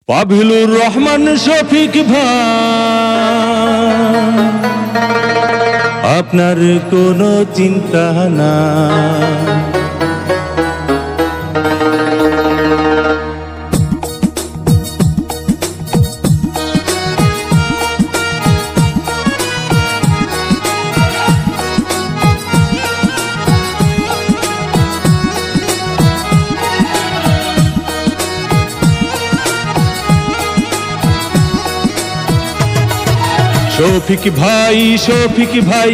পাভিলুর রহমান শফিক ভাই, আপনার কোনো চিন্তা না। শফিক ভাই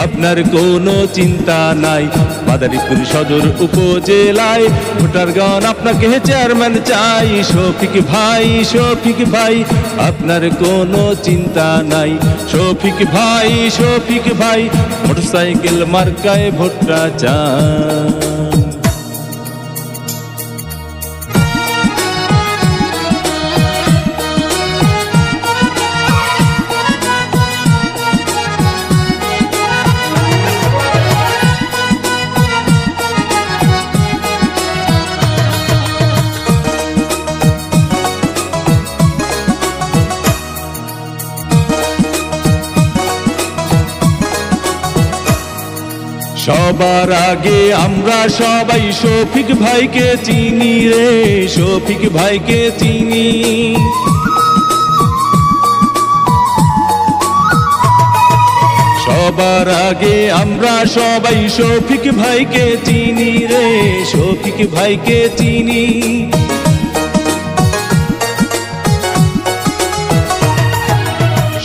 আপনার কোনো চিন্তা নাই। মাদারীপুর সদর উপজেলায় ভোটার গণ আপনাকে চেয়ারম্যান চাই। শফিক ভাই আপনার কোনো চিন্তা নাই। শফিক ভাই মোটরসাইকেল মার্কায় ভোটটা চান। সবার আগে আমরা সবাই শফিক ভাইকে চিনি রে, শফিক ভাইকে চিনি। সবার আগে আমরা সবাই শফিক ভাইকে চিনি রে, শফিক ভাইকে চিনি।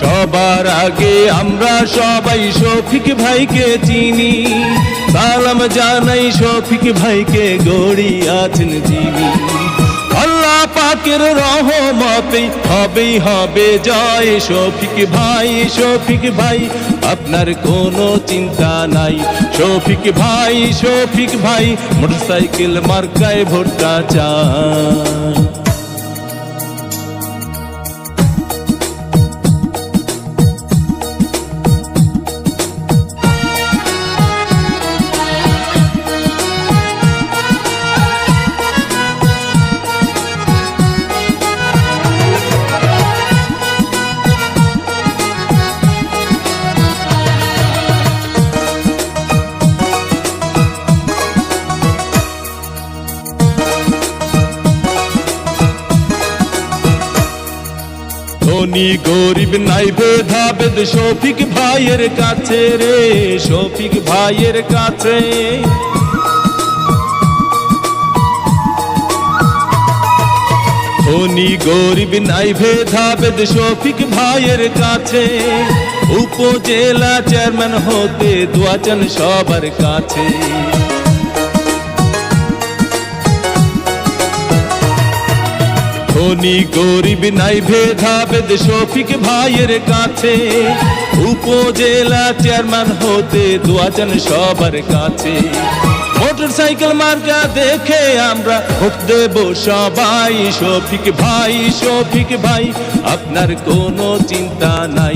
সবার আগে আমরা সবাই শফিক ভাইকে চিনি। সালাম জানাই শফিক ভাইকে, গড়ি আছেন যিনি। আল্লাহ পাকের রহমতে হবে জয়। শফিক ভাই আপনার কোনো চিন্তা নাই। শফিক ভাই মোটরসাইকেল মার্কায় ভোটটা চায়। ধনী গরিব নাই ভেদাভেদ শফিক ভাইয়ের কাছে রে, শফিক ভাইয়ের কাছে। ধনী গরিব নাই ভেদাভেদ শফিক ভাইয়ের কাছে। উপজেলা চেয়ারম্যান হতে দোয়া চান সবার কাছে। ধনী গরিব নাই ভেদাভেদ শফিক ভাইয়ের কাছে। উপজেলা চেয়ারম্যান হতে দোয়া চান সবার কাছে। মোটরসাইকেল মার্কা দেখে আমরা ভোট দেব সবাই। শফিক ভাই আপনার কোনো চিন্তা নাই।